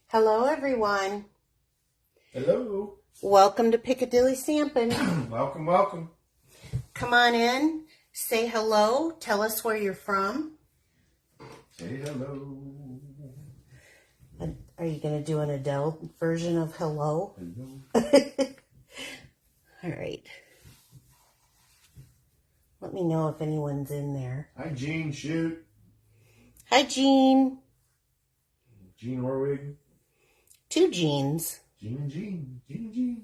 Hello, everyone. Hello. Welcome to Piccadilly Stampin. Welcome, welcome. Come on in, say hello, tell us where you're from. Say hello. Are you going to do an Adele version of hello? Hello. All right. Let me know if anyone's in there. Hi, Jean. Shoot. Hi, Jean. Jean Orwig. Two Jeans. Jean and Jean. Jean and Jean.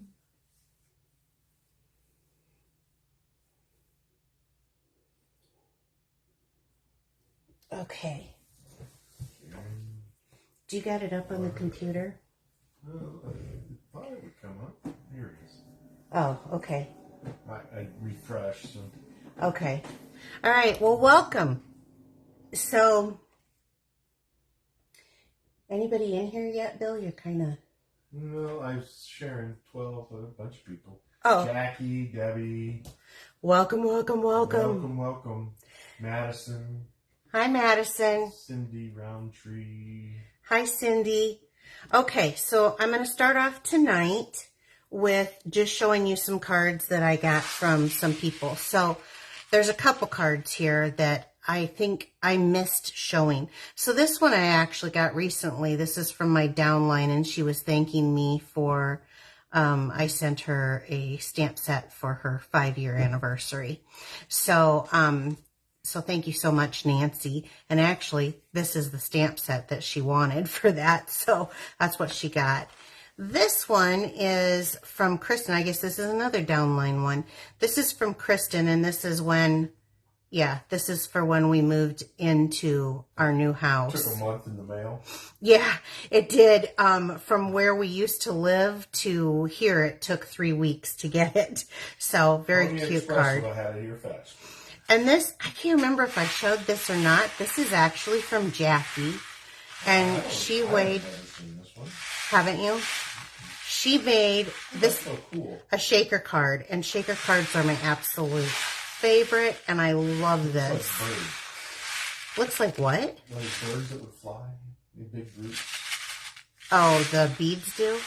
Okay. Do you got it up on the computer? Well, I thought it would come up. Here it is. Oh, okay. I refreshed. So. Okay. All right. Well, welcome. So, anybody in here yet, Bill? You're kind of... No, I was sharing 12 with a bunch of people. Oh. Jackie, Debbie. Welcome, welcome, welcome. Welcome, welcome. Madison. Hi, Madison. Cindy Roundtree. Hi, Cindy. Okay, so I'm going to start off tonight with just showing you some cards that I got from some people. So there's a couple cards here that I think I missed showing. So this one I actually got recently. This is from my downline, and she was thanking me for, I sent her a stamp set for her 5-year anniversary. So, so thank you so much, Nancy. And actually, this is the stamp set that she wanted for that. So that's what she got. This one is from Kristen. I guess this is another downline one. This is from Kristen, and this is when, yeah, this is for when we moved into our new house. Took a month in the mail. Yeah, it did. From where we used to live to here, it took 3 weeks to get it. So very cute card. I had it here fast. And this, I can't remember if I showed this or not. This is actually from Jackie. And she weighed, haven't you? She made this, so cool. A shaker card. And shaker cards are my absolute favorite. And I love this. Looks like what? Like birds that would fly. The big roots. Oh, the beads do? Yeah.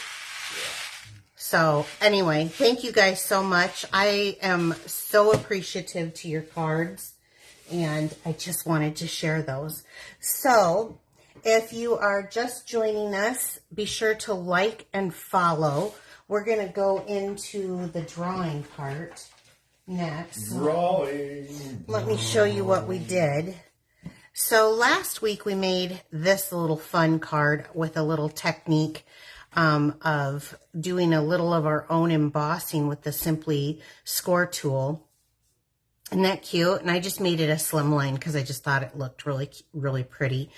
So anyway, thank you guys so much. I am so appreciative to your cards, and I just wanted to share those. So if you are just joining us, be sure to like and follow. We're going to go into the drawing part next. Drawing. Let me show you what we did. So last week we made this little fun card with a little technique of doing a little of our own embossing with the Simply Score tool. Isn't that cute? And I just made it a slimline because I just thought it looked really, really pretty.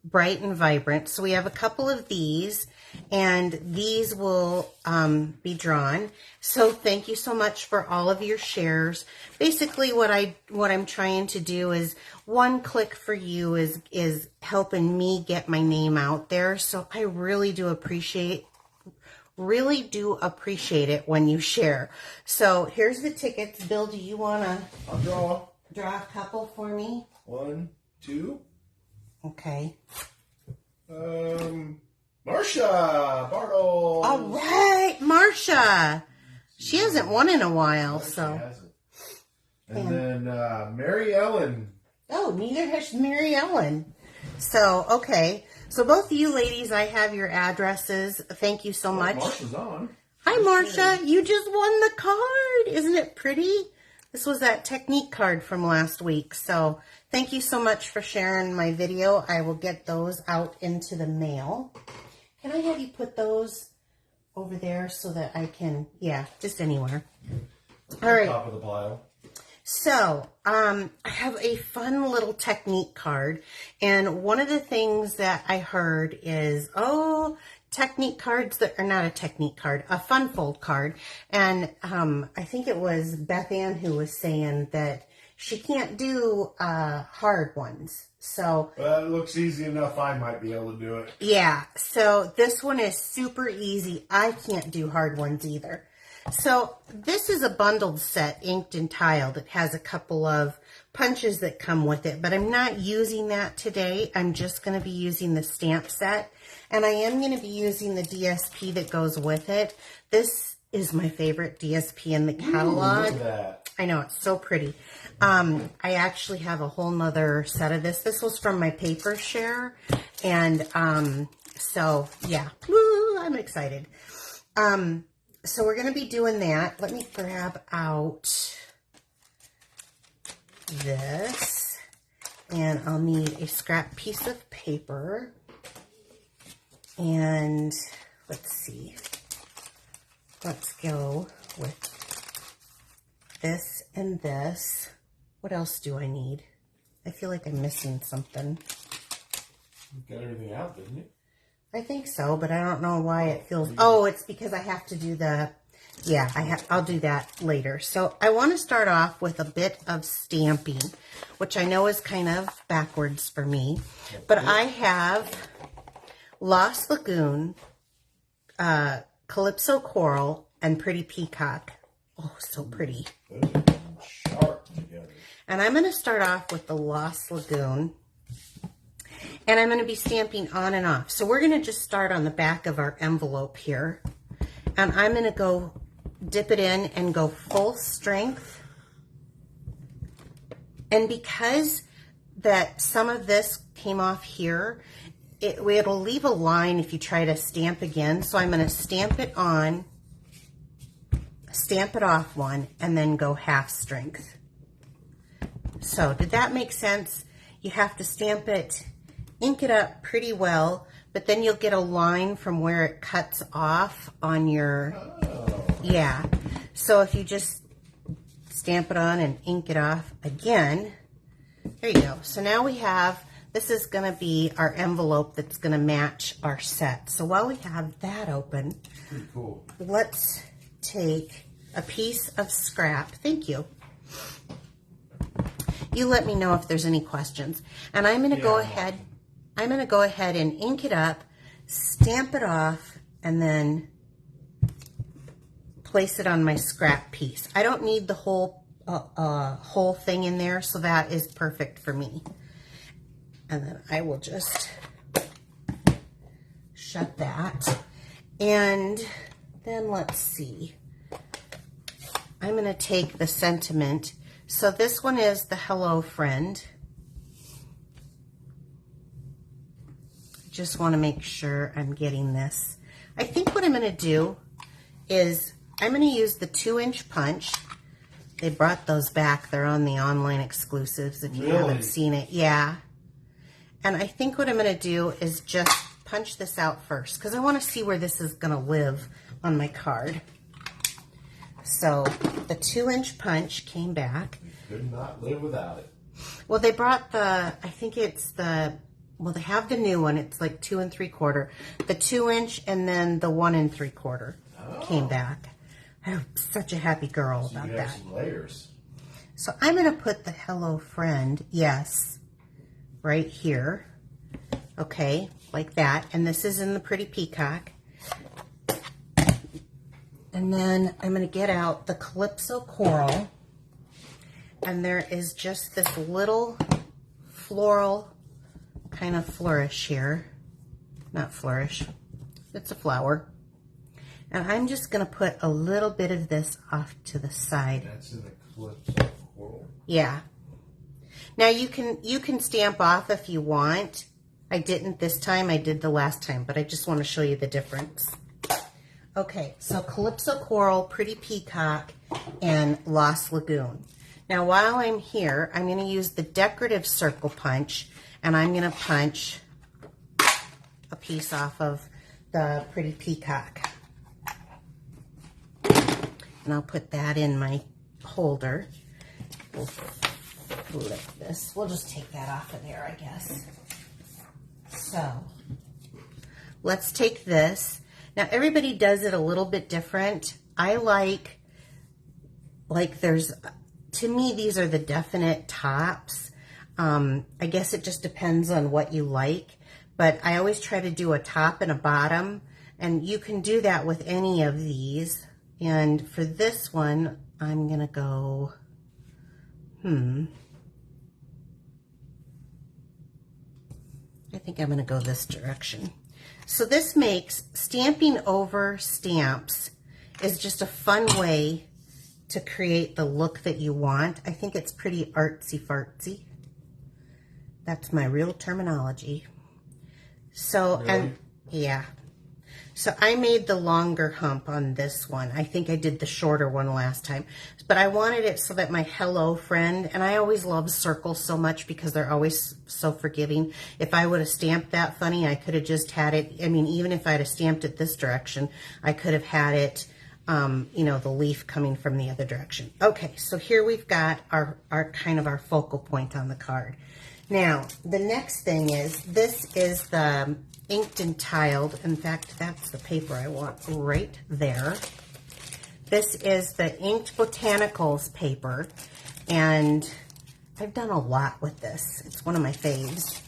Bright and vibrant. So we have a couple of these, and these will be drawn. So thank you so much for all of your shares. Basically what I'm trying to do is one click for you is helping me get my name out there. So I really do appreciate it when you share. So here's the tickets. Bill, do you want to I'll draw a couple for me? 1, 2. Okay. Marcia Bartle. All right, Marcia. She hasn't won in a while, so. She hasn't. And then Mary Ellen. Oh, neither has Mary Ellen. So, okay. So both of you ladies, I have your addresses. Thank you so much. Marcia's on. Hi, Marcia. You just won the card. Isn't it pretty? This was that technique card from last week. So thank you so much for sharing my video. I will get those out into the mail. Can I have you put those over there so that I can, yeah, just anywhere. All right. Top of the pile. So, I have a fun little technique card, and one of the things that I heard is, technique cards that are not a technique card, a fun fold card, and I think it was Beth Ann who was saying that she can't do hard ones. So, well, it looks easy enough. I might be able to do it. Yeah, so this one is super easy. I can't do hard ones either. So this is a bundled set, inked and tiled. It has a couple of punches that come with it, but I'm not using that today. I'm just going to be using the stamp set, and I am going to be using the DSP that goes with it. This is my favorite DSP in the catalog. Ooh, look at that. I know, it's so pretty. I actually have a whole nother set of this. This was from my paper share, and so yeah, woo, I'm excited. So we're going to be doing that. Let me grab out this, and I'll need a scrap piece of paper, and let's see, let's go with this and this. What else do I need? I feel like I'm missing something. You got everything out, didn't you? I think so, but I don't know why it feels, oh, it's because I have to do the, yeah, I'll do that later. So I want to start off with a bit of stamping, which I know is kind of backwards for me, but I have Lost Lagoon, Calypso Coral, and Pretty Peacock. Oh, so pretty. Those are sharp together. And I'm going to start off with the Lost Lagoon, and I'm going to be stamping on and off. So we're going to just start on the back of our envelope here, and I'm going to go dip it in and go full strength. And because that some of this came off here, it'll leave a line if you try to stamp again. So I'm going to stamp it on, stamp it off one, and then go half strength. So did that make sense? You have to stamp it, ink it up pretty well, but then you'll get a line from where it cuts off on your, yeah. So if you just stamp it on and ink it off again, there you go. So now we have, this is going to be our envelope that's going to match our set. So while we have that open, pretty cool. Let's take a piece of scrap. Thank you. You let me know if there's any questions. And I'm going to go ahead, and ink it up, stamp it off, and then place it on my scrap piece. I don't need the whole thing in there, so that is perfect for me. And then I will just shut that. And then let's see. I'm going to take the sentiment. So this one is the Hello Friend. Just want to make sure I'm getting this. I think what I'm going to do is I'm going to use the 2-inch punch. They brought those back. They're on the online exclusives if you haven't seen it. Yeah. And I think what I'm going to do is just punch this out first because I want to see where this is going to live on my card. So the 2-inch punch came back. You could not live without it. Well, they brought the, I think it's the, well, they have the new one. It's like 2 3/4. The 2-inch and then the 1 3/4 came back. I'm such a happy girl about that. Some layers. So I'm going to put the Hello Friend, yes, right here. Okay, like that. And this is in the Pretty Peacock. And then I'm going to get out the Calypso Coral. And there is just this little floral kind of flourish here. Not flourish. It's a flower. And I'm just going to put a little bit of this off to the side. That's in the Calypso Coral? Yeah. Now you can stamp off if you want. I didn't this time. I did the last time. But I just want to show you the difference. Okay, so Calypso Coral, Pretty Peacock, and Lost Lagoon. Now, while I'm here, I'm going to use the decorative circle punch, and I'm going to punch a piece off of the Pretty Peacock. And I'll put that in my holder. We'll flip this. We'll just take that off of there, I guess. So, let's take this. Now, everybody does it a little bit different. I like there's, to me, these are the definite tops. I guess it just depends on what you like, but I always try to do a top and a bottom, and you can do that with any of these. And for this one, I'm going to go, I think I'm going to go this direction. So this makes stamping over stamps is just a fun way to create the look that you want. I think it's pretty artsy-fartsy. That's my real terminology. So, really? and yeah. So I made the longer hump on this one. I think I did the shorter one last time. But I wanted it so that my hello friend, and I always love circles so much because they're always so forgiving. If I would have stamped that funny, I could have just had it, I mean, even if I'd have stamped it this direction, I could have had it, you know, the leaf coming from the other direction. Okay, so here we've got our kind of our focal point on the card. Now, the next thing is, this is the inked and tiled. In fact, that's the paper I want right there. This is the Inked Botanicals paper, and I've done a lot with this. It's one of my faves.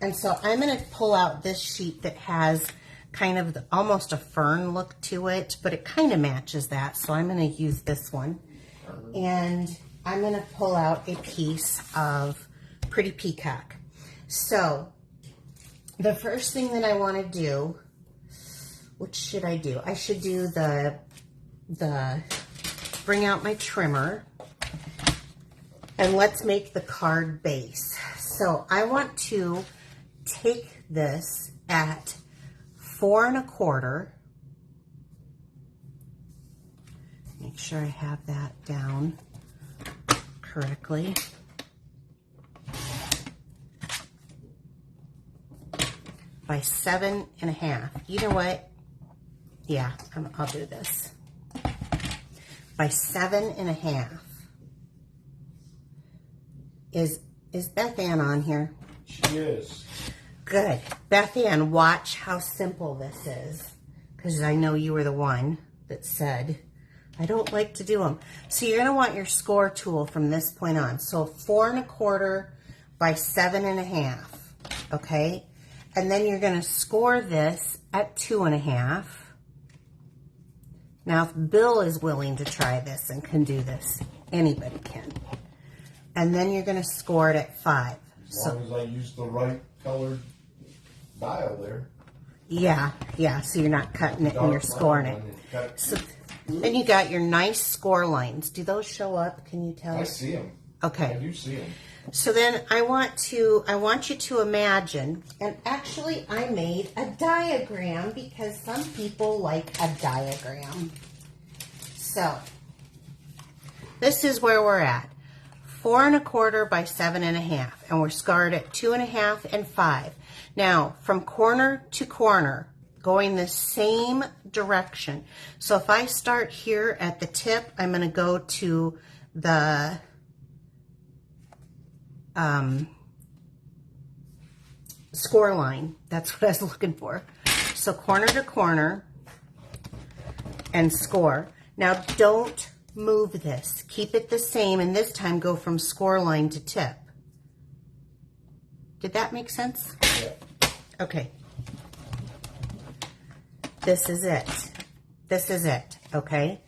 And so I'm going to pull out this sheet that has kind of almost a fern look to it, but it kind of matches that. So I'm going to use this one. And I'm going to pull out a piece of Pretty Peacock. So the first thing that I want to do, which should I do? I should do bring out my trimmer, and let's make the card base. So I want to take this at 4 1/4. Make sure I have that down correctly. By 7 1/2. You know what? Yeah, I'll do this. By 7 1/2. Is Beth Ann on here? She is. Good. Beth Ann, watch how simple this is. Because I know you were the one that said, I don't like to do them. So you're going to want your score tool from this point on. So 4 1/4 by 7 1/2. Okay? And then you're going to score this at 2 1/2. Now, if Bill is willing to try this and can do this, anybody can. And then you're going to score it at 5. As long as I use the right colored dial there. Yeah. So you're not cutting it and you're scoring it. So then you got your nice score lines. Do those show up? Can you tell? I see them. Okay. I do see them. So then I want you to imagine, and actually I made a diagram because some people like a diagram. So this is where we're at. 4 1/4 by 7 1/2, and we're scored at 2 1/2 and 5. Now, from corner to corner, going the same direction. So if I start here at the tip, I'm going to go to the score line. That's what I was looking for. So corner to corner and score. Now don't move this. Keep it the same, and this time go from score line to tip. Did that make sense? Yeah. Okay. This is it. This is it, okay?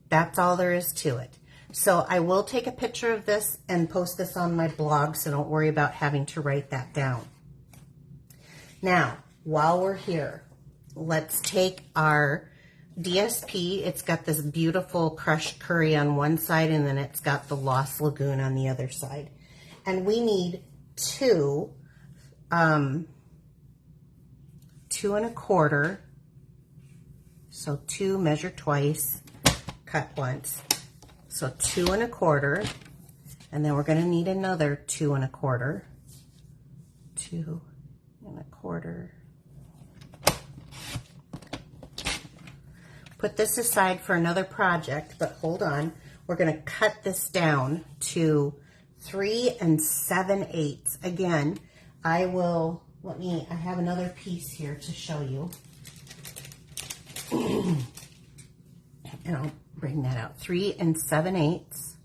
That's all there is to it. So I will take a picture of this and post this on my blog, so don't worry about having to write that down. Now, while we're here, let's take our DSP. It's got this beautiful crushed curry on one side, and then it's got the Lost Lagoon on the other side. And we need 2 1/4. So 2, measure twice, cut once. So 2 1/4, and then we're going to need another 2 1/4. 2 1/4. Put this aside for another project, but hold on. We're going to cut this down to 3 7/8. Again, I have another piece here to show you. And I'll bring that out. 3 7/8.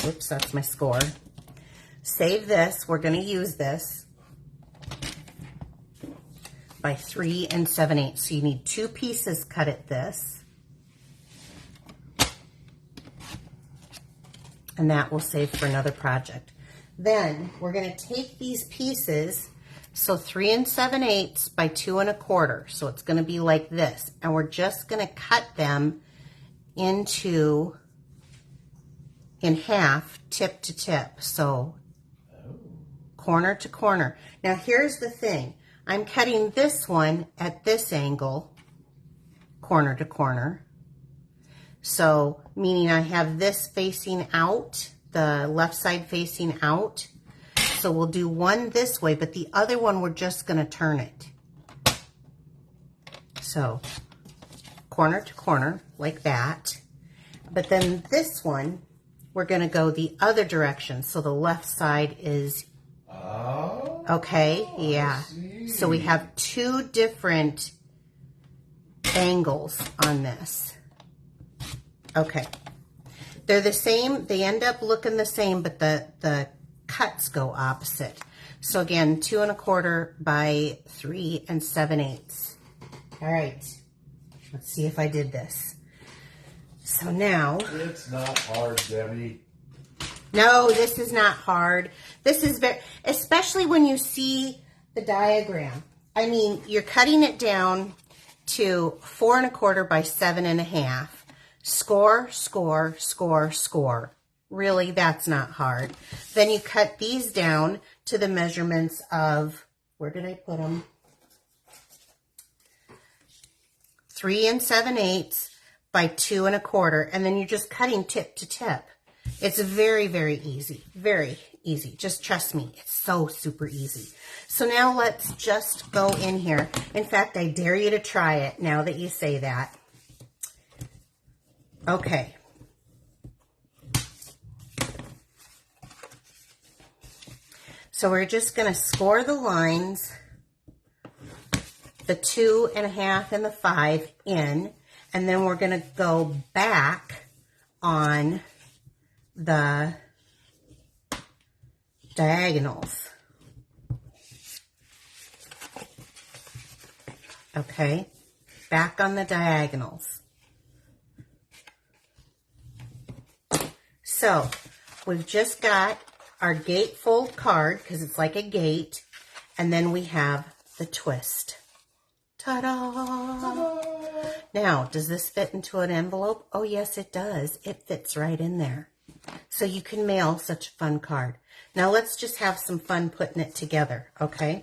Oops, that's my score. Save this. We're going to use this by 3 7/8. So you need 2 pieces cut at this. And that will save for another project. Then we're going to take these pieces, so 3 7/8 by 2 1/4. So it's going to be like this. And we're just going to cut them in half, tip to tip. So corner to corner. Now here's the thing. I'm cutting this one at this angle, corner to corner. So meaning I have this facing out, the left side facing out. So we'll do one this way, but the other one we're just going to turn it. So corner to corner like that. But then this one, we're going to go the other direction. So the left side is, okay, yeah. So we have two different angles on this. Okay. They're the same. They end up looking the same, but the cuts go opposite. So again, 2 1/4 by 3 7/8. All right. Let's see if I did this. So now. It's not hard, Debbie. No, this is not hard. This is very, especially when you see the diagram. I mean, you're cutting it down to 4 1/4 by 7 1/2. Score, score, score, score. Really, that's not hard. Then you cut these down to the measurements of, where did I put them? 3 7/8 by 2 1/4. And then you're just cutting tip to tip. It's very, very easy. Very easy. Just trust me. It's so super easy. So now let's just go in here. In fact, I dare you to try it now that you say that. Okay. So we're just going to score the lines, the 2 1/2 and the 5 in, and then we're going to go back on the diagonals. Okay, back on the diagonals. So we've just got our gatefold card, because it's like a gate, and then we have the twist. Ta-da! Now, does this fit into an envelope? Oh, yes, it does. It fits right in there. So you can mail such a fun card. Now, let's just have some fun putting it together, okay?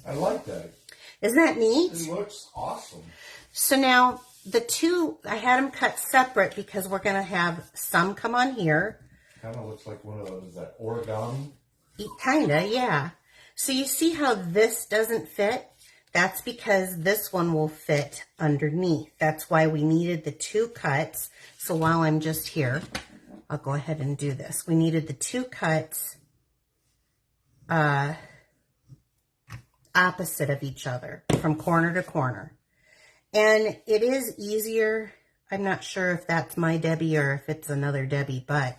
I like that. Isn't that neat? It looks awesome. So now, the two, I had them cut separate because we're going to have some come on here. Kind of looks like one of those, that origami. Kinda, yeah. So you see how this doesn't fit? That's because this one will fit underneath. That's why we needed the two cuts. So while I'm just here, I'll go ahead and do this. We needed the two cuts opposite of each other from corner to corner. And it is easier. I'm not sure if that's my Debbie or if it's another Debbie, but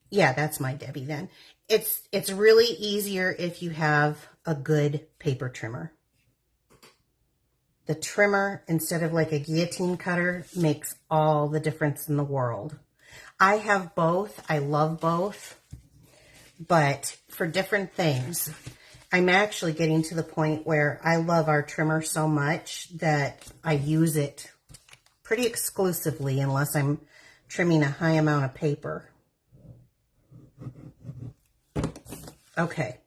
yeah, that's my Debbie then. It's really easier if you have a good paper trimmer. The trimmer, instead of like a guillotine cutter, makes all the difference in the world. I have both. I love both, but for different things. I'm actually getting to the point where I love our trimmer so much that I use it pretty exclusively unless I'm trimming a high amount of paper. Okay,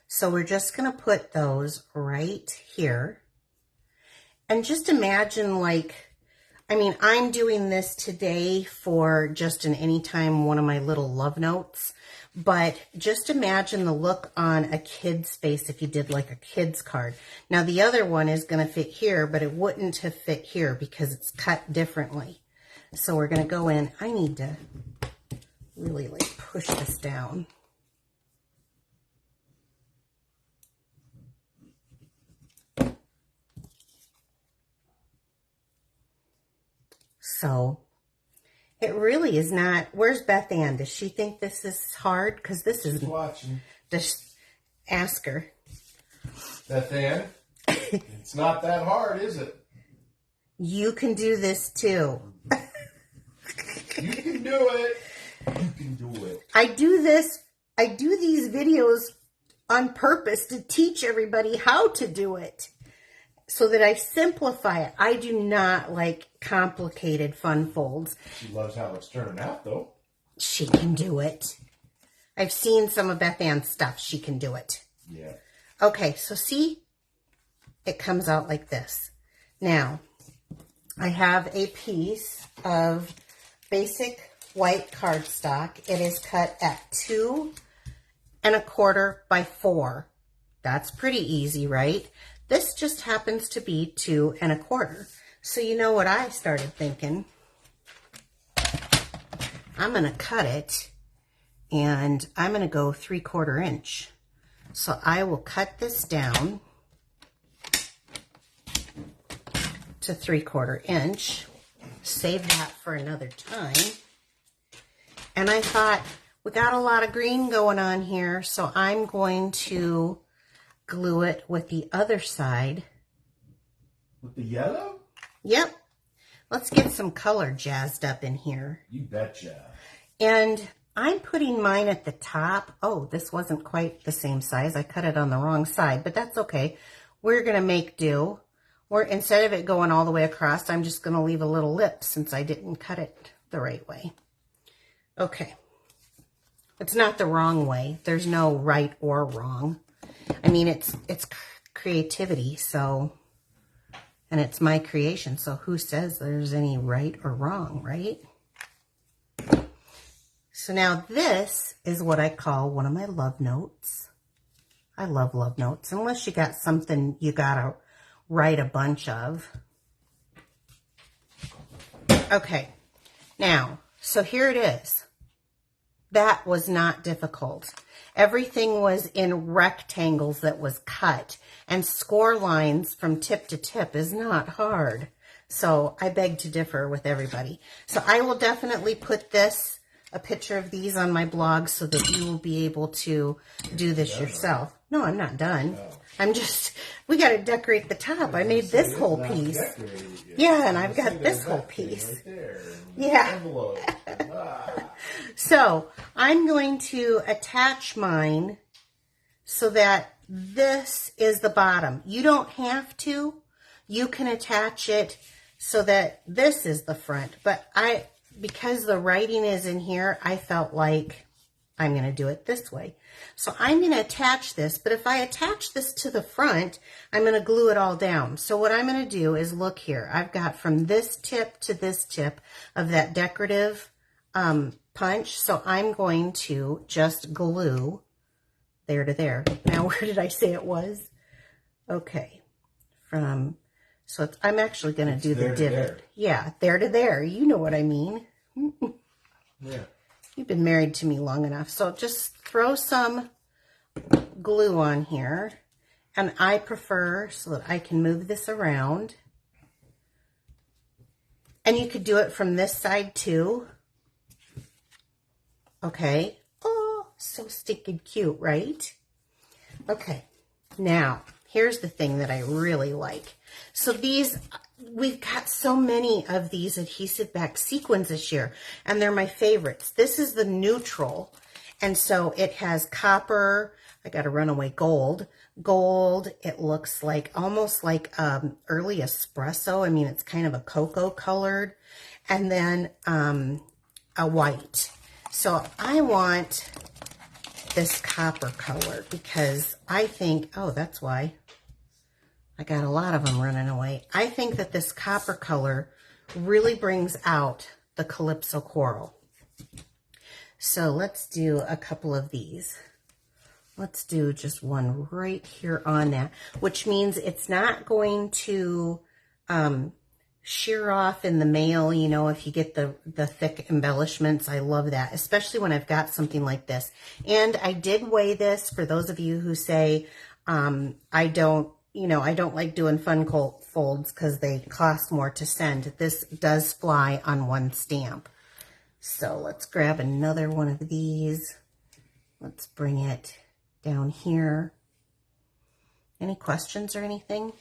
so we're just going to put those right here. And just imagine, like, I mean, I'm doing this today for just an anytime one of my little love notes, but just imagine the look on a kid's face if you did like a kid's card. Now, the other one is going to fit here, but it wouldn't have fit here because it's cut differently. So we're going to go in. I need to really, like, push this down. So it really is not. Where's Beth Ann? Does she think this is hard? Because this is. She's watching. Just ask her. Beth Ann, it's not that hard, is it? You can do this too. You can do it. You can do it. I do this I do these videos on purpose to teach everybody how to do it so that I simplify it. I do not like complicated fun folds. She loves how it's turning out, though. She can do it. I've seen some of Beth Ann's stuff. She can do it. Yeah. Okay, so see? It comes out like this. Now, I have a piece of basic white cardstock. It is cut at 2 1/4 by 4. That's pretty easy, right? This just happens to be 2 1/4. So you know what I started thinking? I'm going to cut it and I'm going to go 3/4 inch. So I will cut this down to 3/4 inch. Save that for another time. And I thought, we got a lot of green going on here, so I'm going to glue it with the other side. With the yellow? Yep. Let's get some color jazzed up in here. You betcha. And I'm putting mine at the top. Oh, this wasn't quite the same size. I cut it on the wrong side, but that's okay. We're going to make do. Instead of it going all the way across, I'm just going to leave a little lip since I didn't cut it the right way. Okay. It's not the wrong way. There's no right or wrong. I mean, it's creativity, so, and it's my creation, so who says there's any right or wrong, right? So now this is what I call one of my love notes. I love love notes, unless you got something you gotta write a bunch of. Okay, now, so here it is. That was not difficult. Everything was in rectangles that was cut, and score lines from tip to tip is not hard. So I beg to differ with everybody. So I will definitely put a picture of these on my blog so that you will be able to do this yourself. No, I'm not done. We got to decorate the top. I made this whole piece. Yeah, and I've got this whole piece. Yeah. So I'm going to attach mine so that this is the bottom. You don't have to. You can attach it so that this is the front. But because the writing is in here, I felt like I'm going to do it this way. So I'm going to attach this, but if I attach this to the front, I'm going to glue it all down. So what I'm going to do is look here. I've got from this tip to this tip of that decorative punch. So I'm going to just glue there to there. Now, where did I say it was? Okay. I'm actually going to do the divot. Yeah, there to there. You know what I mean. Yeah. You've been married to me long enough. So just throw some glue on here. And I prefer so that I can move this around. And you could do it from this side too. Okay. Oh, so stinking cute, right? Okay. Now, here's the thing that I really like. So we've got so many of these adhesive back sequins this year, and they're my favorites. This is the neutral, and so it has copper. I got a runaway gold. It looks like almost like early espresso. I mean, it's kind of a cocoa colored, and then a white. So I want this copper color because I think, oh, that's why I got a lot of them running away. I think that this copper color really brings out the Calypso coral. So let's do a couple of these. Let's do just one right here on that, which means it's not going to shear off in the mail, you know, if you get the thick embellishments. I love that, especially when I've got something like this. And I did weigh this for those of you who say, I don't like doing fun folds because they cost more to send. This does fly on one stamp. So let's grab another one of these. Let's bring it down here. Any questions or anything?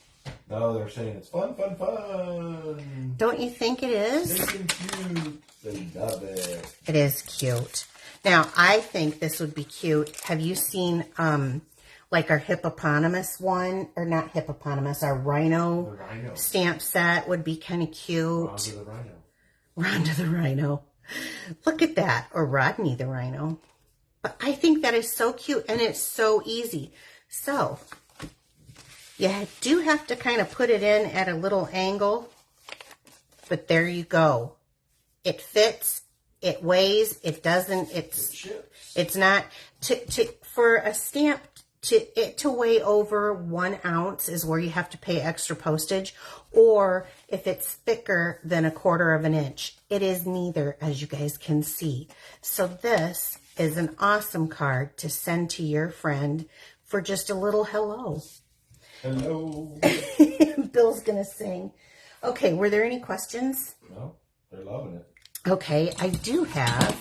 No, they're saying it's fun, fun, fun. Don't you think it is? It's cute. They love it. It is cute. Now, I think this would be cute. Have you seen, like our hippopotamus one? Or not hippopotamus, our rhino, stamp set would be kind of cute. Rhonda the Rhino. Rhonda the Rhino. Look at that. Or Rodney the Rhino. But I think that is so cute, and it's so easy. So, you do have to kind of put it in at a little angle. But there you go. It fits. It weighs. It doesn't. It's not for a stamp to weigh over 1 ounce is where you have to pay extra postage, or if it's thicker than 1/4 of an inch. It is neither, as you guys can see. So this is an awesome card to send to your friend for just a little hello. Hello. Bill's gonna sing. Okay, were there any questions? No, they're loving it. Okay, I do have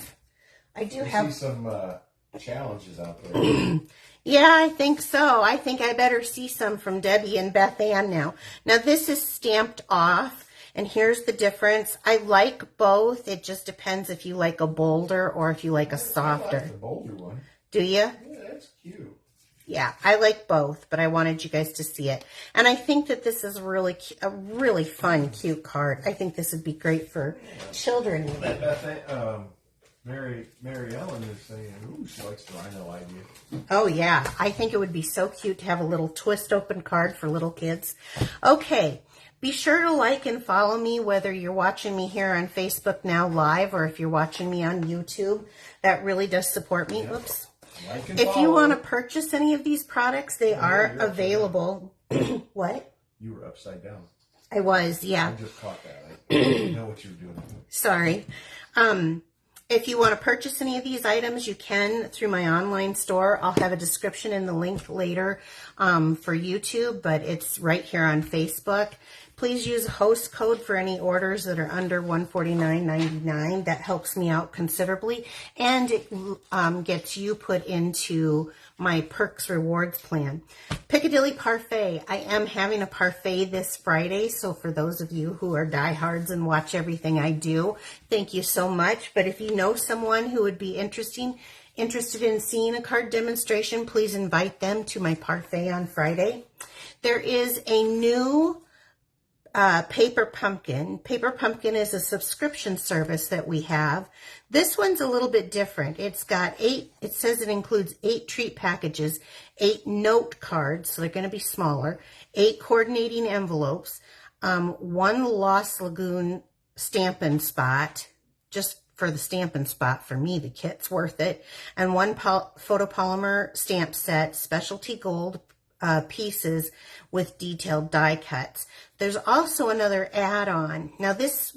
see some challenges out there. Yeah, I think so. I think I better see some from Debbie and Beth Ann now. Now, this is stamped off, and here's the difference. I like both. It just depends if you like a bolder or if you like a softer. I like the bolder one. Do you? Yeah, that's cute. Yeah, I like both, but I wanted you guys to see it. And I think that this is really a really fun, cute card. I think this would be great for children. Mary Ellen is saying, ooh, she likes the rhino idea. Oh, yeah. I think it would be so cute to have a little twist open card for little kids. Okay. Be sure to like and follow me, whether you're watching me here on Facebook now live or if you're watching me on YouTube. That really does support me. Yeah. Oops. Like and if follow. you want to purchase any of these products, they are available. What? You were upside down. I was, yeah. I just caught that. I didn't know what you were doing. Sorry. If you want to purchase any of these items, you can through my online store. I'll have a description in the link later for YouTube, but it's right here on Facebook. Please use host code for any orders that are under $149.99. That helps me out considerably, and it gets you put into my Perks Rewards plan. Piccadilly Parfait. I am having a parfait this Friday, so for those of you who are diehards and watch everything I do, thank you so much. But if you know someone who would be interested in seeing a card demonstration, please invite them to my parfait on Friday. There is a new Paper Pumpkin. Paper Pumpkin is a subscription service that we have. This one's a little bit different. It's got it says it includes 8 treat packages, 8 note cards, so they're going to be smaller, 8 coordinating envelopes, 1 Lost Lagoon Stampin' spot, just for the Stampin' spot for me, the kit's worth it, and 1 photopolymer stamp set, specialty gold pieces with detailed die cuts. There's also another add-on. Now this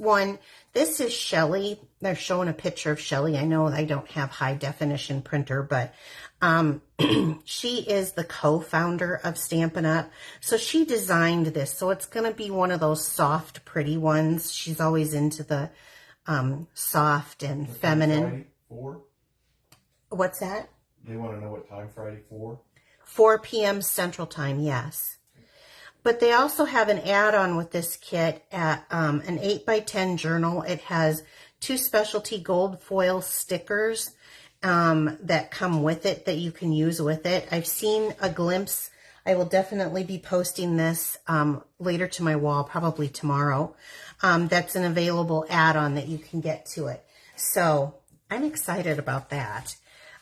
is Shelly. They're showing a picture of Shelly. I know I don't have high definition printer, but she is the co-founder of Stampin' Up. So she designed this. So it's going to be one of those soft, pretty ones. She's always into the soft and feminine. Friday 4? What's that? They want to know what time Friday 4? 4 p.m. Central Time, yes. But they also have an add-on with this kit, an 8x10 journal. It has 2 specialty gold foil stickers that come with it that you can use with it. I've seen a glimpse. I will definitely be posting this later to my wall, probably tomorrow. That's an available add-on that you can get to it. So I'm excited about that.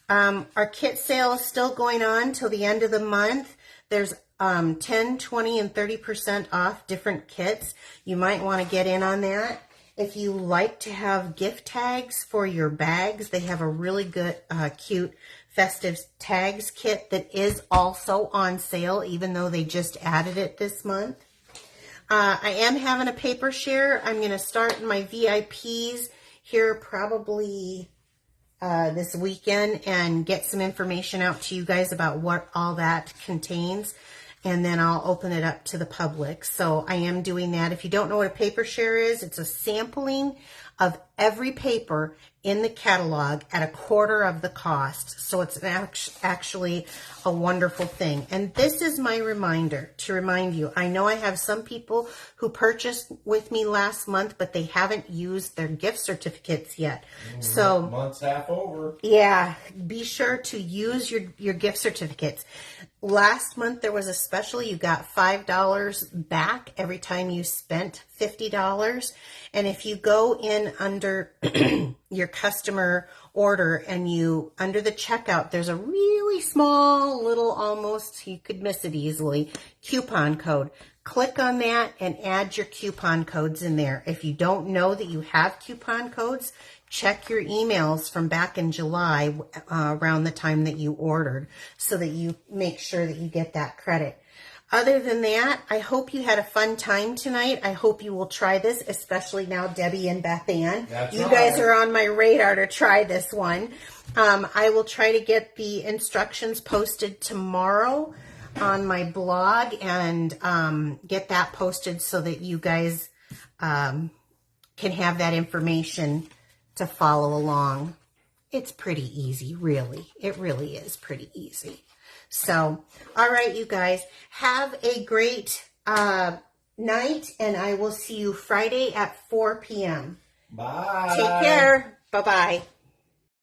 Our kit sale is still going on till the end of the month. There's 10, 20, and 30% off different kits. You might want to get in on that. If you like to have gift tags for your bags, they have a really good, cute festive tags kit that is also on sale, even though they just added it this month. I am having a paper share. I'm going to start my VIPs here probably this weekend and get some information out to you guys about what all that contains, and then I'll open it up to the public. So I am doing that. If you don't know what a paper share is, it's a sampling of every paper in the catalog at a quarter of the cost. So it's actually a wonderful thing. And this is my reminder to remind you. I know I have some people who purchased with me last month, but they haven't used their gift certificates yet. So month's half over. Yeah, be sure to use your gift certificates. Last month there was a special. You got $5 back every time you spent $50. And if you go in under your customer order and under the checkout, there's a really small little, almost, you could miss it easily, coupon code. Click on that and add your coupon codes in there. If you don't know that you have coupon codes, check your emails from back in July around the time that you ordered so that you make sure that you get that credit. Other than that, I hope you had a fun time tonight. I hope you will try this, especially now Debbie and Beth Ann. You guys are on my radar to try this one. I will try to get the instructions posted tomorrow on my blog and get that posted so that you guys can have that information to follow along. It's pretty easy, really. It really is pretty easy. So, all right, you guys, have a great night, and I will see you Friday at 4 p.m. Bye. Take care. Bye-bye.